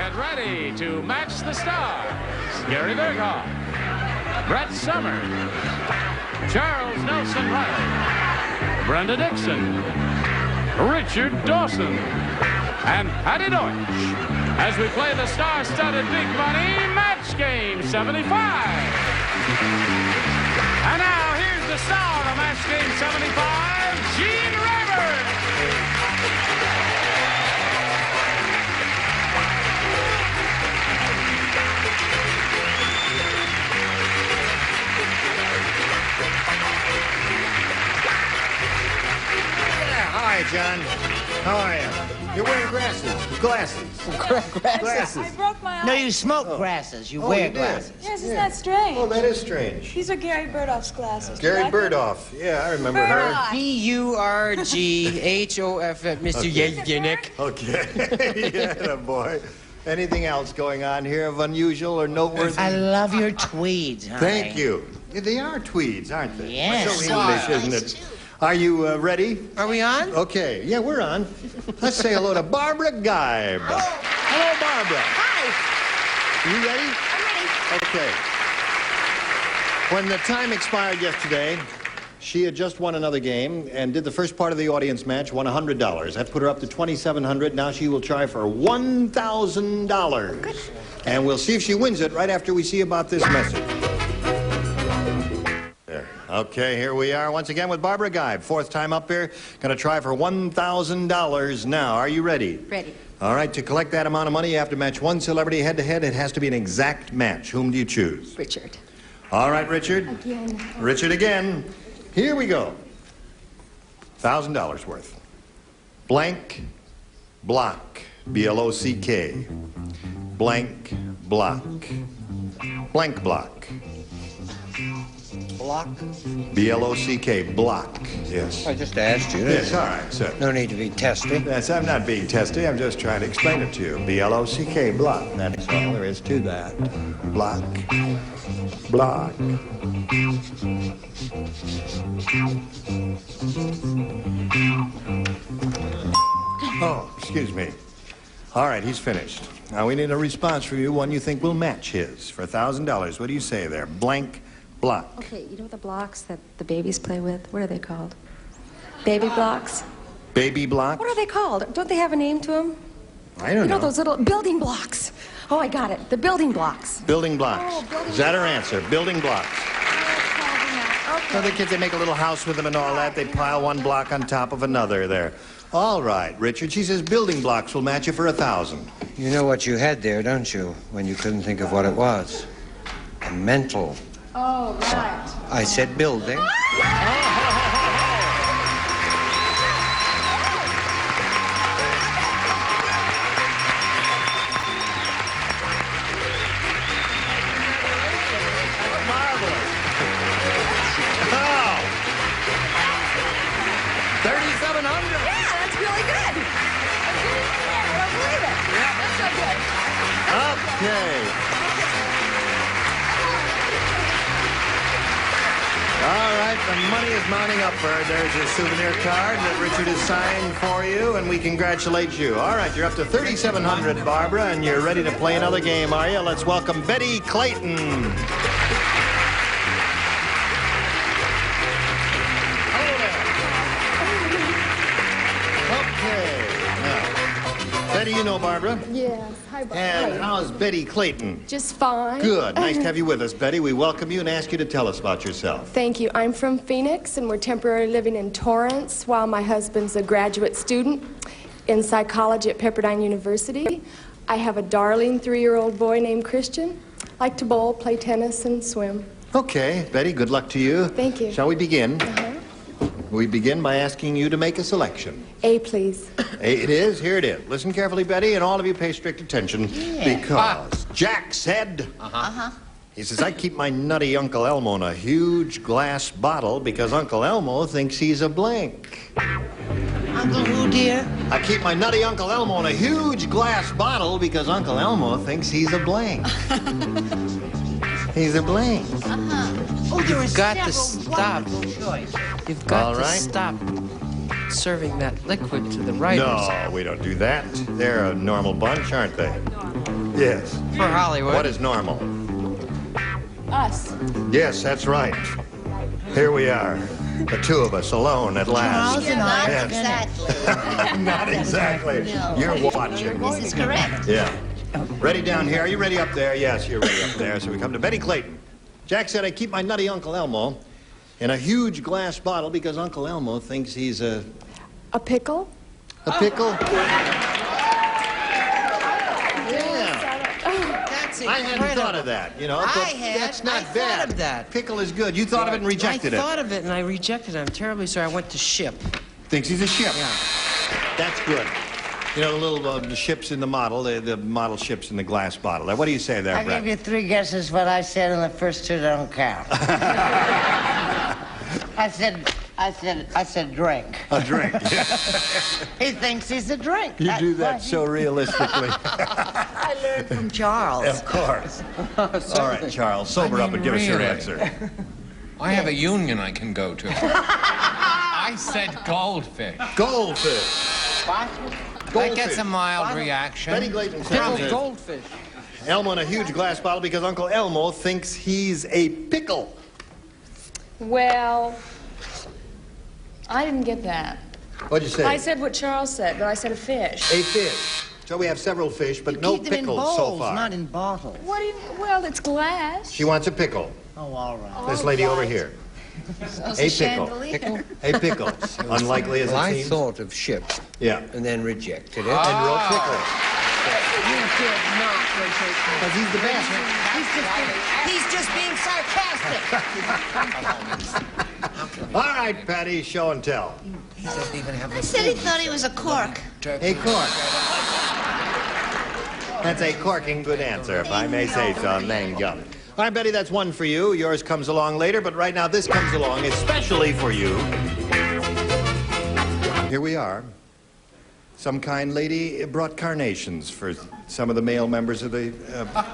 Get ready to match the stars. Gary Burghoff, Brett Summers, Charles Nelson Reilly, Brenda Dickson, Richard Dawson, and Patti Deutsch as we play the star-studded big money match game 75. And now here's the star of match game 75, Gene Rayburn. Hi, John. How are you? You're wearing glasses. Glasses. I broke my eye. No, you smoke glasses. You wear glasses. Yes, isn't that strange? Oh, that is strange. These are Gary Burghoff's glasses. Gary Do you like them? Burghoff. Yeah, I remember her. Burghoff. Burghoff, Mr. Yannick. Okay. Yeah, boy. Anything else going on here of unusual or noteworthy? I love your tweeds, honey. Thank you. Yeah, they are tweeds, aren't they? Yes. So English, isn't it? Are you ready? Are we on? Okay. Yeah, we're on. Let's say hello to Barbara Geib. Hello, Barbara. Hi. You ready? I'm ready. Okay. When the time expired yesterday, she had just won another game and did the first part of the audience match, won $100. That put her up to $2,700. Now she will try for $1,000. And we'll see if she wins it right after we see about this message. There. Okay, here we are once again with Barbara Geib. Fourth time up here. Going to try for $1,000 now. Are you ready? Ready. All right, to collect that amount of money, you have to match one celebrity head-to-head. It has to be an exact match. Whom do you choose? Richard. All right, Richard. Again. Richard again. Here we go. $1,000 worth. Blank block. B-L-O-C-K. Blank block. Blank block. Block? B-L-O-C-K. Block. Yes. I just asked you. Yes, all right, sir. No need to be testy. Yes, I'm not being testy. I'm just trying to explain it to you. B-L-O-C-K. Block. That's all there is to that. Block. Block. Oh, excuse me. All right, he's finished. Now, we need a response from you, one you think will match his for $1,000. What do you say there? Blank block. Okay, you know the blocks that the babies play with? What are they called? Baby blocks? Baby block? What are they called? Don't they have a name to them? I don't You know. know those little building blocks. Oh, I got it. The building blocks. Building blocks. Oh, building Is that her answer? Building blocks. Okay. So the kids, they make a little house with them and all that. They pile one block on top of another there. All right, Richard. She says building blocks will match you for $1,000. You know what you had there, don't you? When you couldn't think of what it was. A mental. Oh, right. I said building. Marvelous. Oh. 3,700. Yeah, that's really good. I don't believe it. Yeah. That's so good. Okay. All right, the money is mounting up for her. There's your souvenir card that Richard has signed for you, and we congratulate you. All right, you're up to $3,700, Barbara, and you're ready to play another game, are you? Let's welcome Betty Clayton. Hello there. Okay, now, Betty, you know Barbara? Yes. Hi, Bob. And how's Betty Clayton? Just fine. Good. Nice to have you with us, Betty. We welcome you and ask you to tell us about yourself. Thank you. I'm from Phoenix, and we're temporarily living in Torrance while my husband's a graduate student in psychology at Pepperdine University. I have a darling 3-year-old boy named Christian. Like to bowl, play tennis, and swim. Okay, Betty, good luck to you. Thank you. Shall we begin? Uh-huh. We begin by asking you to make a selection. A, please. It is? Here it is. Listen carefully, Betty, and all of you pay strict attention because Jack said... He says, I keep my nutty Uncle Elmo in a huge glass bottle because Uncle Elmo thinks he's a blank. Uncle who, dear? I keep my nutty Uncle Elmo in a huge glass bottle because Uncle Elmo thinks he's a blank. He's a blank. Oh, there are You've got to several stop. wonderful choices. You've got All to right. stop serving that liquid to the writers. No, we don't do that. They're a normal bunch, aren't they? Yes. For Hollywood. What is normal? Us. Yes, that's right. Here we are, the two of us alone at last. Charles and I. Yes. Exactly. Not exactly. No. You're watching. This is correct. Yeah. Ready down here? Are you ready up there? Yes, you're ready up there. So we come to Betty Clayton. Jack said I keep my nutty Uncle Elmo in a huge glass bottle because Uncle Elmo thinks he's a pickle? a pickle. I hadn't thought of that, you know. I but had. That's not I bad. thought of that. Pickle is good. You thought of it and rejected it. I thought of it and I rejected it. I'm terribly sorry. I went to ship. Thinks he's a ship. Yeah. That's good. You know, the little the ships in the model, the model ships in the glass bottle. Now, what do you say there, I Brett? gave you 3 guesses. What I said, and the first 2 don't count. I said drink. A drink. He thinks he's a drink. You do that so realistically. I learned from Charles. Of course. All right, Charles, sober up and give us your really? answer. I have a union I can go to. I said goldfish. Goldfish. That gets a mild reaction. Betty Clayton says Goldfish. Elmo in a huge glass bottle because Uncle Elmo thinks he's a pickle. Well, I didn't get that. What'd you say? I said what Charles said, but I said a fish. A fish. So we have several fish, but You no keep them in pickles bowls, so far. not in bottles. What do you... Well, it's glass. She wants a pickle. Oh, all right. This lady over here. A pickle. A pickle. Unlikely as Well, it I seems. thought of ship Yeah. and then rejected it. And wrote pickle. You did not reject me. Because he's the best. He's just being sarcastic. All right, Patti, show and tell. He doesn't even have I said he thought he was a cork. A cork. That's a corking good answer, if I may say so. Thank you. All right, Betty, that's one for you. Yours comes along later, but right now this comes along especially for you. Here we are. Some kind lady brought carnations for some of the male members of the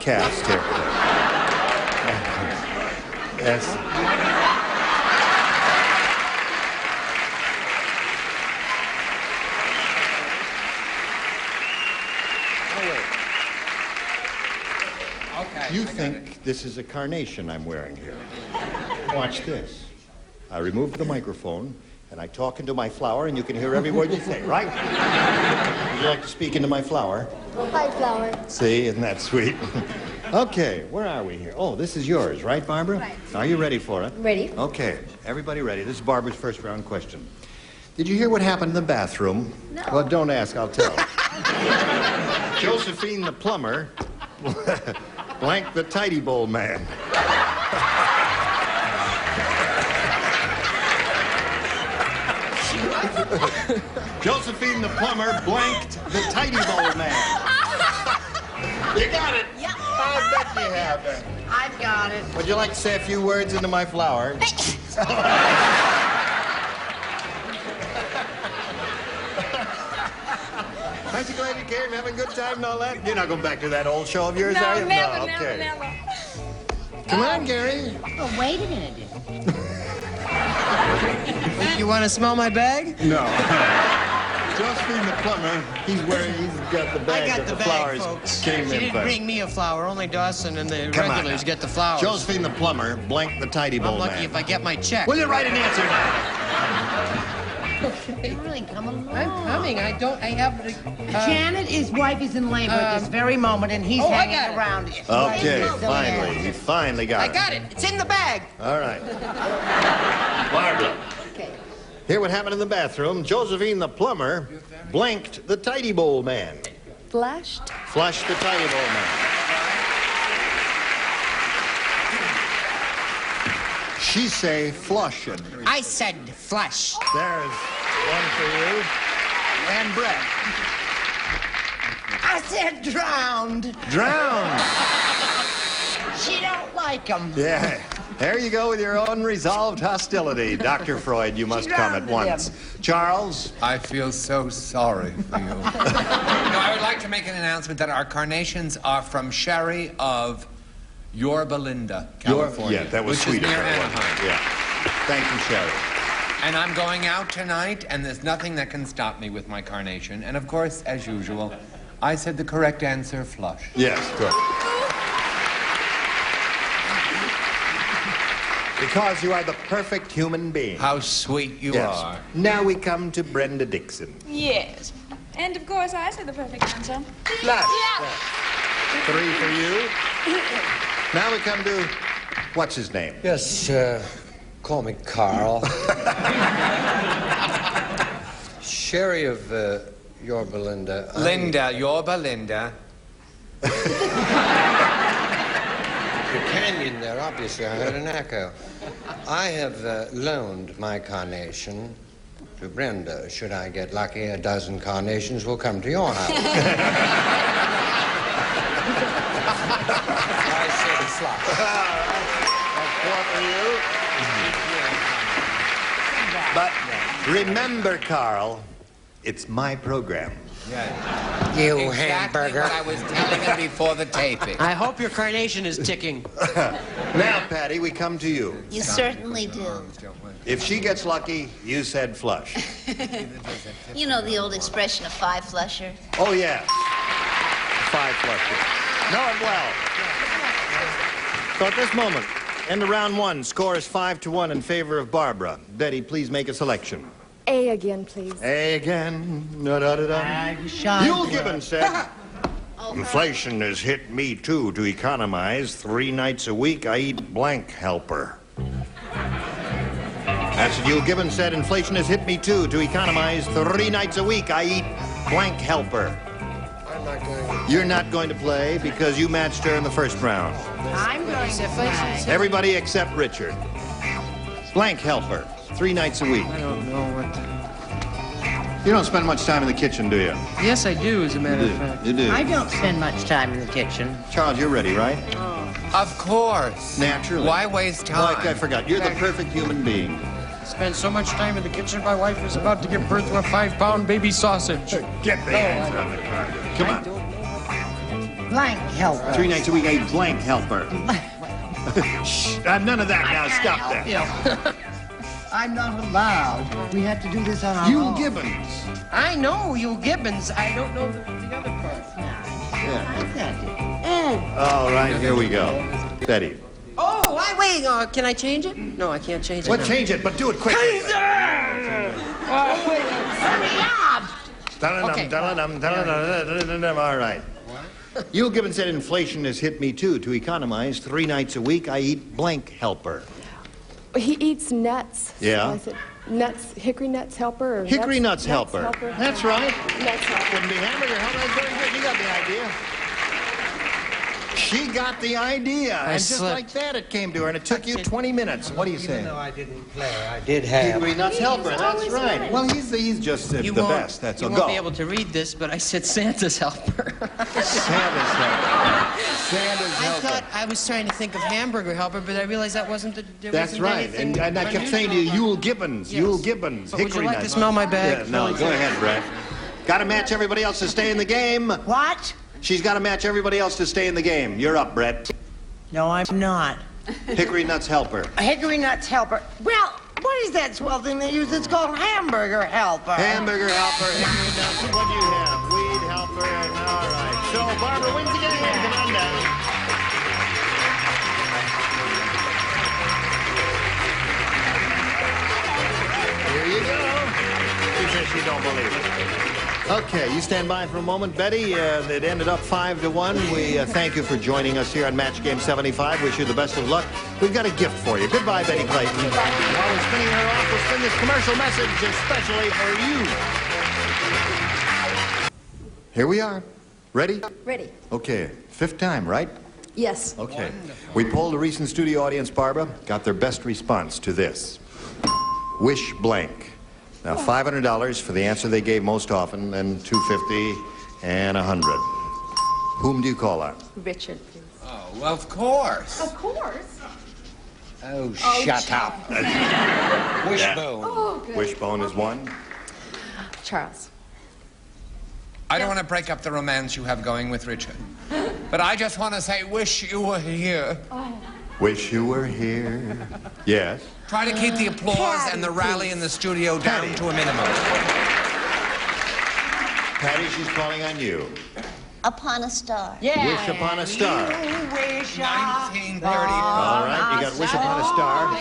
cast here. Yes. You think this is a carnation I'm wearing here. Watch this. I remove the microphone, and I talk into my flower, and you can hear every word you say, right? Would you like to speak into my flower? Hi, flower. See, isn't that sweet? Okay, where are we here? Oh, this is yours, right, Barbara? Right. Are you ready for it? Ready. Okay, everybody ready. This is Barbara's first round question. Did you hear what happened in the bathroom? No. Well, don't ask, I'll tell. Josephine the plumber blanked the tidy bowl man. Josephine the plumber blanked the tidy bowl man. You got it. Yep. I bet you have it. I've got it. Would you like to say a few words into my flower? Aren't you glad you came? Having a good time and all that? You're not going back to that old show of yours, are you? Never, no, okay. never. Come on, Gary. Oh, wait a minute. You want to smell my bag? No. Josephine the plumber, he's got the bag I got that the the bag, flowers folks. came She in didn't for. bring me a flower. Only Dawson and the Come on regulars now. get the flowers. Josephine the plumber blanked the tidy bowl I'm lucky man. if I get my check. Will you write an answer now? You're really coming along. I'm coming. I have the... Janet, his wife, is in labor at this very moment, and he's I hanging got it. around. Okay, Still finally. there. He finally got it. I got it. It's in the bag. All right. Barbara. Okay. Hear what happened in the bathroom. Josephine the plumber blanked the tidy bowl man. Flushed? Flushed the tidy bowl man. She say flushed. I said flush. There's one for you. And Brett. I said drowned. Drowned. She don't like them. Yeah. There you go with your unresolved hostility. Dr. Freud, you must come at once. Charles? I feel so sorry for you. No, I would like to make an announcement that our carnations are from Sherry of Yorba Linda, California. Yeah, that was which sweet is of near her, wasn't it? Anaheim. Yeah. Thank you, Sherry. And I'm going out tonight, and there's nothing that can stop me with my carnation. And of course, as usual, I said the correct answer, flush. Yes, good. Because you are the perfect human being. How sweet you Yes. are. Now we come to Brenda Dickson. Yes. And of course, I said the perfect answer. Flush. Yeah. 3 for you. Now we come to, what's his name? Yes, call me Carl. Sherry of your Belinda. Linda, your Belinda. The canyon there, obviously, I heard an echo. I have loaned my carnation to Brenda. Should I get lucky, a dozen carnations will come to your house. I said flush. But remember, Carl, it's my program. Yeah. You Exactly hamburger. what I was telling him before the taping. I hope your carnation is ticking. Now, Patti, we come to you. You certainly do. If she gets lucky, you said flush. You know the old expression of 5 flusher. Oh, yes. 5 flushes. Know it well. So at this moment, end of round 1, score is 5-1 in favor of Barbara. Betty, please make a selection. A again, please. A again. Da-da-da-da. Yule Gibbons said, inflation has hit me, too, to economize. 3 nights a week, I eat blank helper. That's what Yule Gibbons said. Inflation has hit me, too, to economize. 3 nights a week, I eat blank helper. I'm not going. You're not going to play because you matched her in the first round. I'm going to play. Everybody except Richard. Blank helper. 3 nights a week. I don't know what... You don't spend much time in the kitchen, do you? Yes, I do, as a matter of fact. You do. I don't spend much time in the kitchen. Charles, you're ready, right? Of course. Naturally. Why waste time? Like I forgot. You're the perfect human being. Spend so much time in the kitchen, my wife is about to give birth to a 5-pound baby sausage. Get the hands on the card. Come on. Blank helper. 3 nights a week, a blank helper. Shh, none of that now. Stop that. I'm not allowed. We have to do this on our Yule own. Gibbons. I know, you Gibbons. I don't know the other part. Yeah. All right, here we go. Betty. Oh, wait. Can I change it? No, I can't change it. Well, now. change it, but do it quickly. All right. Yule Gibbons said inflation has hit me, too, to economize. 3 nights a week, I eat blank helper. He eats nuts. Yeah. So I said nuts, hickory nuts helper. Or Hickory nuts helper. That's right. Nuts helper. Wouldn't be hamburger helper. That's very good. You got the idea. She got the idea. And just slipped. like that, it came to her, and it took you 20 minutes. What do you say? Even though I didn't play, I did have. Hickory nuts helper. That's right. Well, he's just the best. That's You a won't go. be able to read this, but I said Santa's helper. Santa's helper. Santa's I helper. thought I was trying to think of hamburger helper, but I realized that wasn't the. That's right. And I kept saying to you, Yule Gibbons. Yes. Yule Gibbons. But would Hickory you like nuts. to smell my bag? Yeah, no, go ahead, Brett. Got to match everybody else to stay in the game. What? She's got to match everybody else to stay in the game. You're up, Brett. No, I'm not. Hickory nuts helper. A hickory nuts helper. Well, what is that swell thing they use? It's called hamburger helper. Hamburger helper, hickory nuts. What do you have? Weed helper. All right. So Barbara wins again. Come on down. Here you go. She says she don't believe it. Okay, you stand by for a moment, Betty. It ended up 5-1. We thank you for joining us here on Match Game 75. Wish you the best of luck. We've got a gift for you. Goodbye, Betty Clayton. While we're spinning her off, we'll spin this commercial message especially for you. Here we are. Ready? Ready. Okay, 5th time, right? Yes. Okay. We polled a recent studio audience, Barbara. Got their best response to this. Wish blank. Now, $500 for the answer they gave most often, and $250 and $100. Whom do you call on? Richard, please. Oh, of course. Of course. Oh, shut up. Wishbone. Oh, good. Wishbone is one. Charles. I don't want to break up the romance you have going with Richard. But I just want to say, wish you were here. Wish you were here. Yes. Try to keep the applause and the rally in the studio down to a minimum. Patti, she's calling on you. Upon a Star. Yeah. Wish upon a star. Wish 1930. All right, you got Wish Upon a Star,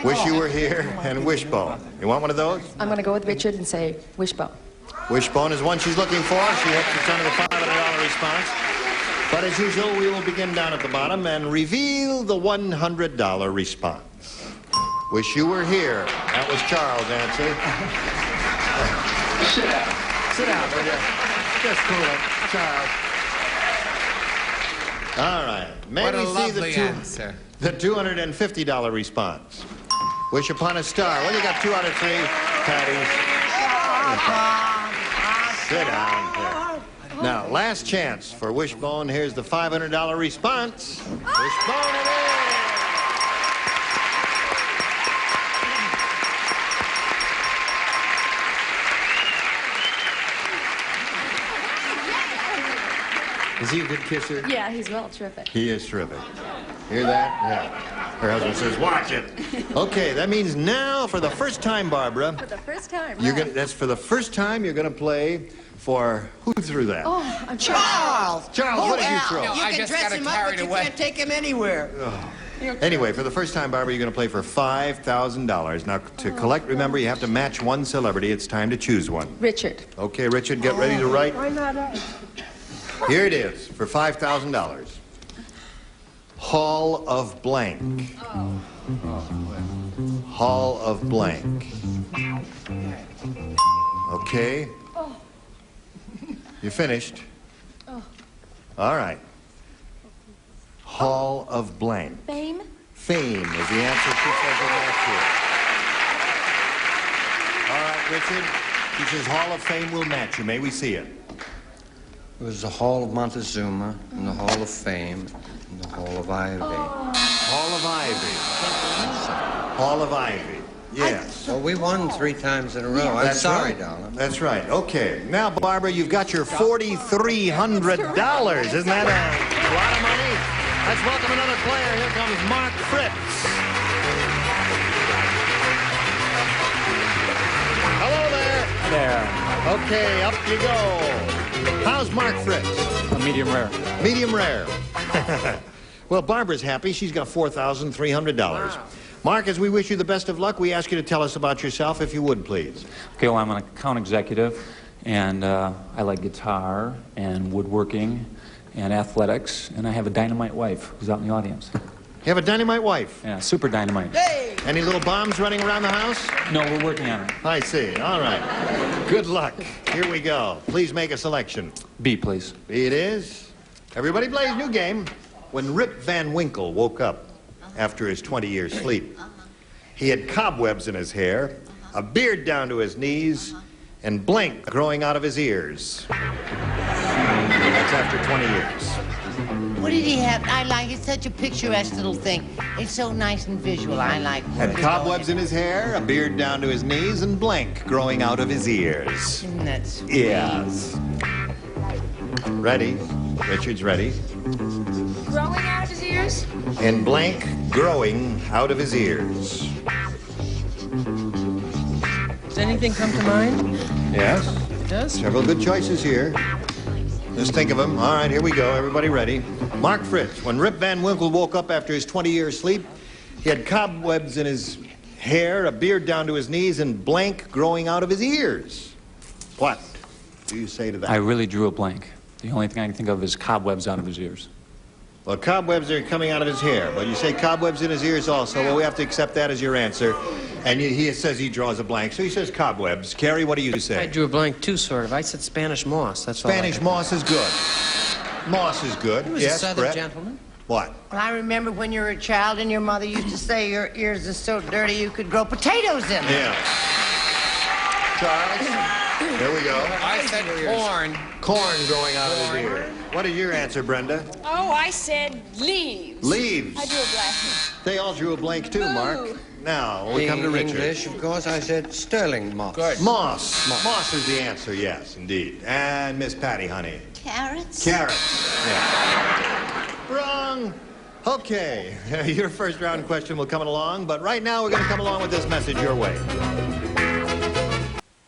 Wish You Were Here, and Wishbone. You want one of those? I'm going to go with Richard and say Wishbone. Wishbone is one she's looking for. She hopes it's under the $500 response. But as usual, we will begin down at the bottom and reveal the $100 response. Wish You Were Here. That was Charles' answer. Sit down. Sit down, will you? Just cool it, Charles. All right. May What a we see lovely answer. the $250 response. Wish Upon a Star. Well, you got 2 out of 3, Patti. Sit down there. Now, last chance for Wishbone. Here's the $500 response. Wishbone it is. Is he a good kisser? Yeah, he's well, terrific. He is terrific. Hear that? Yeah. Her husband says, watch it. Okay, that means now, for the first time, Barbara, For the first time, you're gonna, that's for the first time you're going to play for, who threw that? Oh, I'm Charles! Charles, what did you throw? You I can just dress got him up, carried but you away. can't take him anywhere. Anyway, for the first time, Barbara, you're going to play for $5,000. Now, to collect, remember, you have to match one celebrity. It's time to choose one. Richard. Okay, Richard, get ready to write. Why not us? Here it is, for $5,000. Hall of Blank. Hall of Blank. Okay. You finished? All right. Hall of Blank. Fame? Fame is the answer she says in that here. All right, Richard. She says Hall of Fame will match you. May we see it? It was the Hall of Montezuma, and the Hall of Fame, and the Hall of Ivy. Hall of Ivy. Hall of Ivy. Yes. Well, we won 3 times in a row. I'm That's sorry, right. darling. That's right. Okay. Now, Barbara, you've got your $4,300. Isn't that a lot of money? Let's welcome another player. Here comes Mark Fritz. Hello there. There. Okay, up you go. How's Mark Fritz? A medium rare. Medium rare. Well, Barbara's happy. She's got $4,300. Mark, as we wish you the best of luck, we ask you to tell us about yourself, if you would, please. Okay, well, I'm an account executive, and I like guitar and woodworking and athletics, and I have a dynamite wife who's out in the audience. You have a dynamite wife? Yeah, super dynamite. Hey! Any little bombs running around the house? No, we're working on it. I see. All right. Good luck. Here we go. Please make a selection. B, please. B it is. Everybody plays new game. When Rip Van Winkle woke up after his 20-year sleep, he had cobwebs in his hair, a beard down to his knees, and blank growing out of his ears. That's after 20 years. What did he have? I like it. It's such a picturesque little thing. It's so nice and visual. I like it. Had cobwebs in his hair, a beard down to his knees, and blank growing out of his ears. Isn't that sweet? Yes. Ready? Richard's ready. Growing out of his ears? And blank growing out of his ears. Does anything come to mind? Yes. It does? Several good choices here. Just think of them. All right, here we go. Everybody ready? Mark Fritz. When Rip Van Winkle woke up after his 20-year sleep, he had cobwebs in his hair, a beard down to his knees, and blank growing out of his ears. What do you say to that? I really drew a blank. The only thing I can think of is cobwebs out of his ears. Well, cobwebs are coming out of his hair, but you say cobwebs in his ears also. Well, we have to accept that as your answer. And he says he draws a blank, so he says cobwebs. Carrie, what do you say? I drew a blank too, sort of. I said Spanish moss. That's all. Spanish moss is good. Moss is good. He was Yes, a southern Brett? gentleman. What? Well, I remember when you were a child and your mother used to say your ears are so dirty you could grow potatoes in them. Yeah. Charles? There we go. I said corn. Corn growing out of his ear. What is your answer, Brenda? Oh, I said leaves. Leaves. I drew a blank. They all drew a blank too, Mark. Now, we In come to Richard. English, of course, I said sterling moss. Good. Moss. Moss is the answer, yes, indeed. And Miss Patti, honey. Carrots? Carrots. Yeah. Wrong. Okay. Your first round question will come along, but right now we're going to come along with this message your way.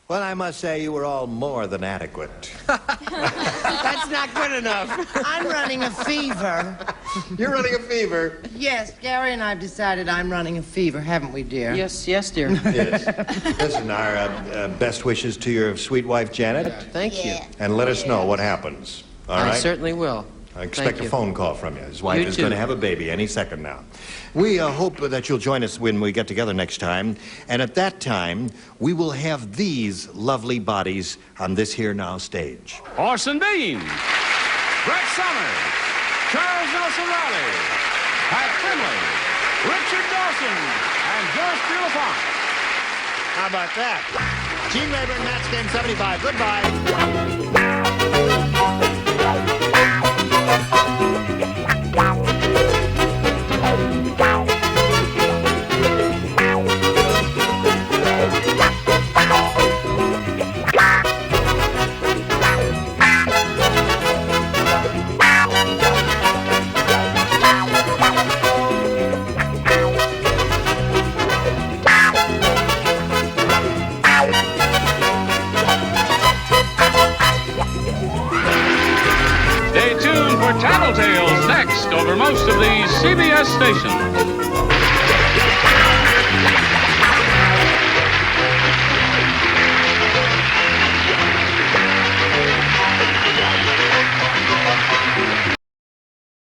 Well, I must say you were all more than adequate. That's not good enough. I'm running a fever. You're running a fever? Yes, Gary and I've decided I'm running a fever, haven't we, dear? Yes, dear. Yes. Listen, our best wishes to your sweet wife, Janet. Thank you. And let us know what happens. All right? I certainly will. I expect Thank a you. phone call from you. His wife You is too. going to have a baby any second now. We hope that you'll join us when we get together next time. And at that time, we will have these lovely bodies on this here now stage. Orson Bean, Brett Summers, Charles Nelson Reilly, Pat Finley, Richard Dawson, and Joyce Bulifant. How about that? Gene Rayburn, Match Game 75. Goodbye. Stay tuned for Tattletales next over most of these CBS stations.